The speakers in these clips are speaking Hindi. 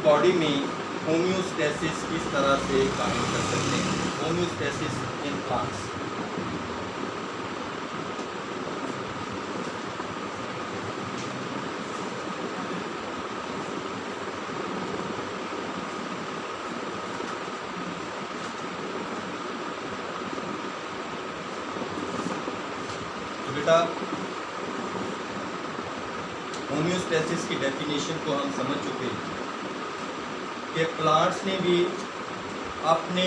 बॉडी में होम्योस्टेसिस किस तरह से काम कर सकते हैं, होम्योस्टेसिस इन प्लांट्स। होम्योस्टेसिस की डेफिनेशन को हम समझ चुके हैं कि प्लांट्स ने भी अपने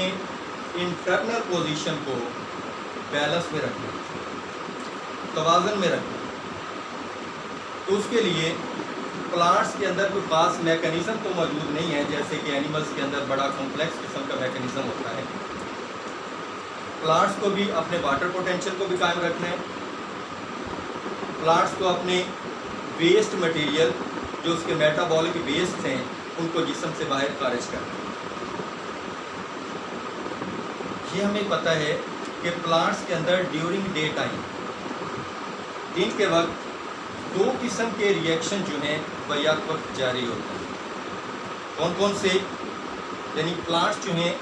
इंटरनल पोजीशन को बैलेंस में रखना, तवाज़ुन में रखना। तो उसके लिए प्लांट्स के अंदर कोई खास मैकेनिज़्म तो मौजूद नहीं है, जैसे कि एनिमल्स के अंदर बड़ा कॉम्प्लेक्स किस्म का मैकेनिज़्म होता है। प्लांट्स को भी अपने वाटर पोटेंशियल को भी कायम रखना है, प्लांट्स को अपने वेस्ट मटेरियल जो उसके मेटाबॉलिक वेस्ट हैं उनको जिस्म से बाहर खारिज करना है। ये हमें पता है कि प्लांट्स के अंदर ड्यूरिंग डे टाइम, दिन के वक्त, दो किस्म के रिएक्शन जो हैं वह यक वक्त जारी होते हैं। कौन कौन से? यानी प्लांट्स जो हैं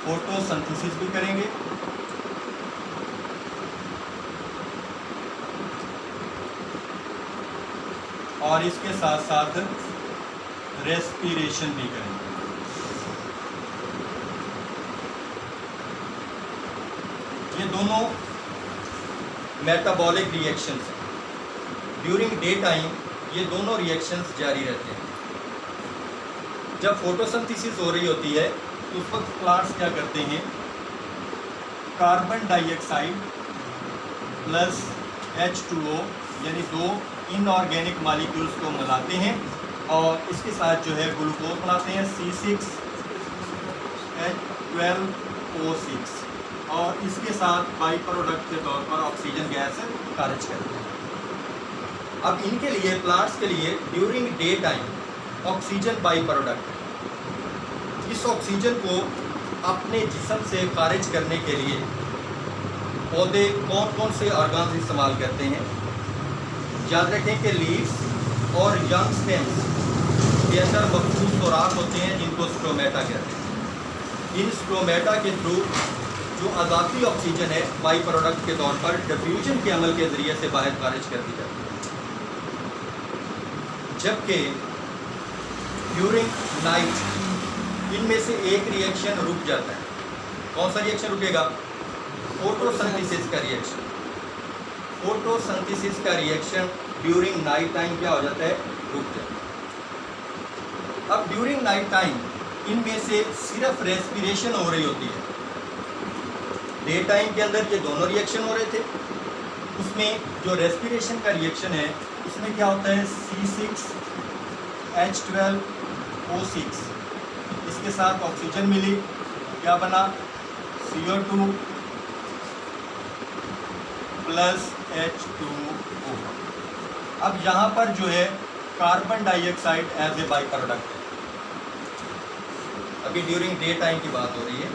फोटोसिंथेसिस भी करेंगे और इसके साथ साथ रेस्पिरेशन भी करेंगे। ये दोनों मेटाबॉलिक रिएक्शंस हैं। ड्यूरिंग डे टाइम ये दोनों रिएक्शंस जारी रहते हैं। जब फोटोसिंथेसिस हो रही होती है तो उस वक्त प्लांट्स क्या करते हैं, कार्बन डाइऑक्साइड प्लस H2O यानी दो इनऑर्गेनिक मॉलिक्यूल्स को मिलाते हैं और इसके साथ जो है ग्लूकोज बनाते हैं C6H12O6 और इसके साथ बाई प्रोडक्ट के तौर पर ऑक्सीजन गैस खारिज करते हैं। अब इनके लिए, प्लांट्स के लिए during day time oxygen by product, इस ऑक्सीजन को अपने जिस्म से खारिज करने के लिए पौधे कौन कौन से ऑर्गन्स इस्तेमाल करते हैं। याद रखें कि लीव्स और यंग स्टेम्स के अंदर मखसूस सुराख होते हैं जिनको स्ट्रोमेटा कहते हैं। इन स्ट्रोमेटा के थ्रू जो अज़ाफ़ी ऑक्सीजन है बाई प्रोडक्ट के तौर पर डिफ्यूजन के अमल के ज़रिए से बाहर खारिज कर दी जाती है। जबकि ड्यूरिंग नाइट इनमें से एक रिएक्शन रुक जाता है। कौन सा रिएक्शन रुकेगा? फोटोसिंथेसिस का रिएक्शन। फोटोसिंथेसिस का रिएक्शन ड्यूरिंग नाइट टाइम क्या हो जाता है? रुक जाता है। अब ड्यूरिंग नाइट टाइम इनमें से सिर्फ रेस्पिरेशन हो रही होती है। डे टाइम के अंदर ये दोनों रिएक्शन हो रहे थे, उसमें जो रेस्पिरेशन का रिएक्शन है उसमें क्या होता है, C6H12O6, इसके साथ ऑक्सीजन मिली, क्या बना, CO2 प्लस H2O। अब यहाँ पर जो है carbon dioxide as a by product है। अभी ड्यूरिंग डे टाइम की बात हो रही है,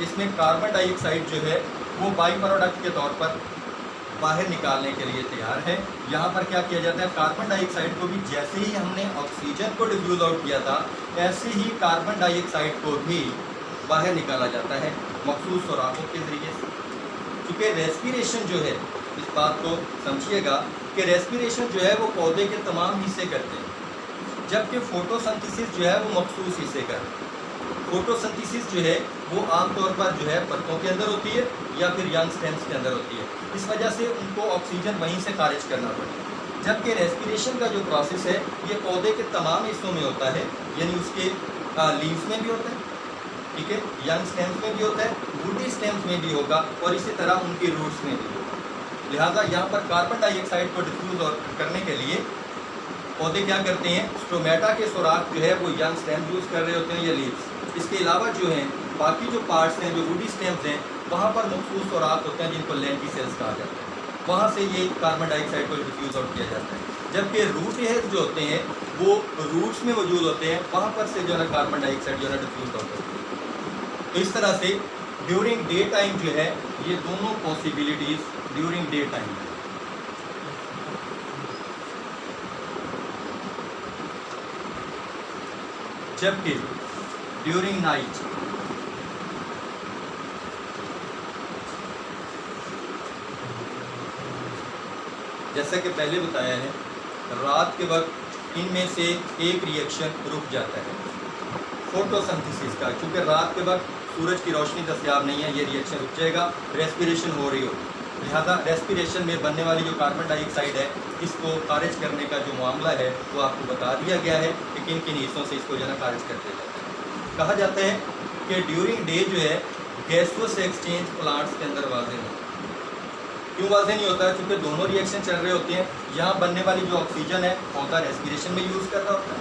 इसमें कार्बन डाइऑक्साइड जो है वो बाई प्रोडक्ट के तौर पर बाहर निकालने के लिए तैयार है। यहाँ पर क्या किया जाता है, कार्बन डाइऑक्साइड को भी जैसे ही हमने ऑक्सीजन को डिफ्यूज आउट किया था ऐसे ही कार्बन डाइऑक्साइड को भी बाहर निकाला जाता है मखसूस सुराखों के ज़रिए से। क्योंकि रेस्पिरेशन जो है, इस बात को समझिएगा कि रेस्पिरेशन जो है वो पौधे के तमाम हिस्से करते हैं, जबकि फोटोसिंथेसिस जो है वो मखसूस हिस्से करते हैं। फोटोसिंथेसिस जो है वो आमतौर पर जो है पत्तों के अंदर होती है या फिर यंग स्टेम्स के अंदर होती है, इस वजह से उनको ऑक्सीजन वहीं से खारिज करना पड़ता है। जबकि रेस्पिरेशन का जो प्रोसेस है ये पौधे के तमाम हिस्सों में होता है, यानी उसके लीव्स में भी होता है, ठीक है, यंग स्टेम्स में भी होता है, वुडी स्टेम्स में भी होगा और इसी तरह उनकी रूट्स में भी होगा। लिहाजा यहाँ पर कार्बन डाइऑक्साइड को डिफ्यूज करने के लिए पौधे क्या करते हैं, स्ट्रोमेटा के सुराख जो है वो यंग स्टेम यूज़ कर रहे होते हैं या लीव्स। इसके अलावा जो हैं बाकी जो पार्ट्स हैं, जो वुडी स्टेम्स हैं, वहाँ पर मखसूस सुराख होते हैं जिनको लेंटिसेल्स कहा जाता है, वहाँ से ये कार्बन डाइऑक्साइड को डिफ्यूज आउट किया जाता है। जबकि रूट हेयर जो होते हैं वो रूट्स में मौजूद होते हैं, वहाँ पर से जो है कार्बन डाइऑक्साइड जो है डिफ्यूज आउट होती है। तो इस तरह से ड्यूरिंग डे टाइम जो है ये दोनों पॉसिबिलिटीज़ ड्यूरिंग डे टाइम है। जबकि ड्यूरिंग नाइट जैसा कि पहले बताया है, रात के वक्त इनमें से एक रिएक्शन रुक जाता है फोटोसिंथेसिस का, क्योंकि रात के वक्त सूरज की रोशनी दस्तयाब नहीं है, ये रिएक्शन रुक जाएगा, रेस्पिरेशन हो रही हो, लिहाजा रेस्पिरेशन में बनने वाली जो कार्बन डाइऑक्साइड है इसको खारिज करने का जो मामला है वो आपको बता दिया गया है कि किन किन हिस्सों से इसको जो है खारिज कर दिया जाता है। कहा जाता है कि ड्यूरिंग डे जो है गैसोस एक्सचेंज प्लांट्स के अंदर वाज़ेह नहीं, क्यों वाज़ेह नहीं होता है? क्योंकि दोनों रिएक्शन चल रहे होते हैं। यहाँ बनने वाली जो ऑक्सीजन है पौधा रेस्पिरेशन में यूज़ कर रहा होता है,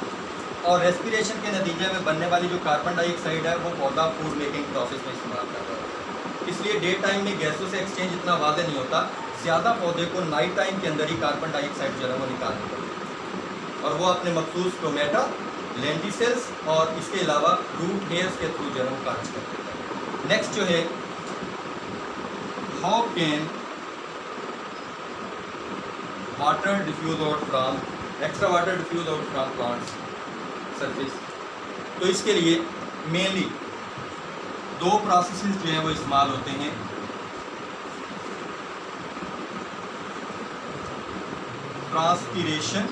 और रेस्पिरेशन के नतीजे में बनने वाली जो कार्बन डाइऑक्साइड है वो पौधा फूड मेकिंग प्रोसेस में इस्तेमाल कर रहा है। इसलिए डे टाइम में गैसों से एक्सचेंज इतना वाज़ेह नहीं होता, ज़्यादा पौधे को नाइट टाइम के अंदर ही कार्बन डाइऑक्साइड जो है वो निकालनी पड़ती है, और वो अपने मखसूस टोमेटा, लेंटिसेल्स और इसके अलावा रूट हेयर्स के थ्रू जो है वो खारिज कर देता है। नेक्स्ट जो है, how can water diffuse out from extra water diffuse out from plants surface. तो इसके लिए मेनली दो प्रोसेसेस जो है वो इस्तेमाल होते हैं। ट्रांसपीरेशन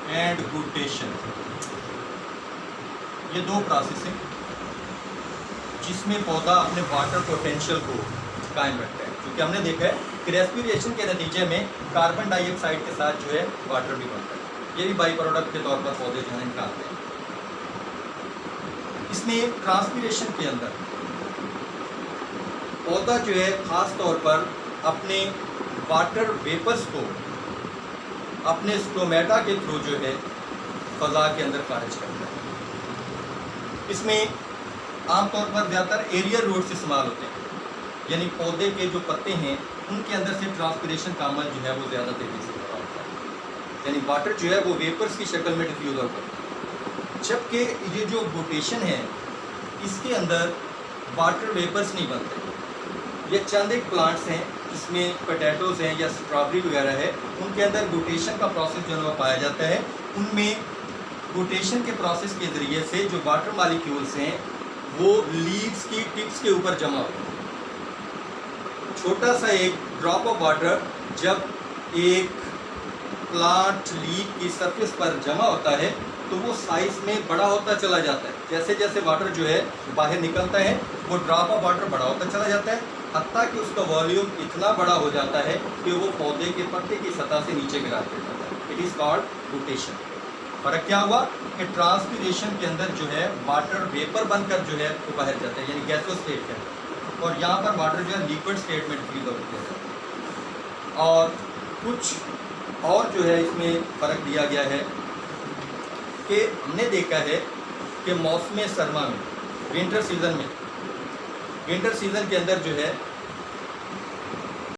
एंड गुटेशन, ये दो प्रोसेस हैं जिसमें पौधा अपने वाटर पोटेंशियल को कायम रखता है, क्योंकि हमने देखा है कि रेस्पिरेशन के नतीजे में कार्बन डाइऑक्साइड के साथ जो है वाटर भी बनता है, ये भी बाई प्रोडक्ट के तौर पर पौधे जो है निकालते हैं। इसमें ट्रांसपीरेशन के अंदर पौधा जो है ख़ास तौर पर अपने वाटर वेपर्स को अपने स्टोमेटा के थ्रू जो है फ़ज़ा के अंदर खारिज करता है। इसमें आमतौर पर ज़्यादातर एरियल रूट्स इस्तेमाल होते हैं, यानी पौधे के जो पत्ते हैं उनके अंदर से ट्रांसपीरेशन का अमल जो है वो ज़्यादा तेज़ी से हो रहा होता है, यानी वाटर जो है वो वेपर्स की शक्ल में डिफ्यूज़ होता है। जबकि ये जो गुटेशन है इसके अंदर वाटर वेपर्स नहीं बनते, ये चंद एक प्लांट्स हैं जिसमें पोटैटोज़ हैं या स्ट्रॉबेरी वगैरह है, उनके अंदर गुटेशन का प्रोसेस जो है वो पाया जाता है। उनमें गुटेशन के प्रोसेस के ज़रिए से जो वाटर मॉलिक्यूल्स हैं वो लीव्स की टिप्स के ऊपर जमा होते हैं। छोटा सा एक ड्रॉप ऑफ वाटर जब एक प्लांट लीफ की सरफेस पर जमा होता है तो वो साइज़ में बड़ा होता चला जाता है। जैसे जैसे वाटर जो है बाहर निकलता है वो ड्रॉप ऑफ वाटर बड़ा होता चला जाता है, हत्ता कि उसका वॉल्यूम इतना बड़ा हो जाता है कि वो पौधे के पत्ते की सतह से नीचे गिरा दिया जाता है। It is called guttation. फ़र्क क्या हुआ कि ट्रांसपीरेशन के अंदर जो है वाटर वेपर बनकर जो है वो बाहर जाता है, यानी गैसोस स्टेट के अंदर, और यहाँ पर वाटर जो है लिक्विड स्टेट में डिफ्यूज हो जाता है। और कुछ और जो है इसमें फ़र्क दिया गया है कि हमने देखा है कि मौसम सरमा में विंटर सीज़न के अंदर जो है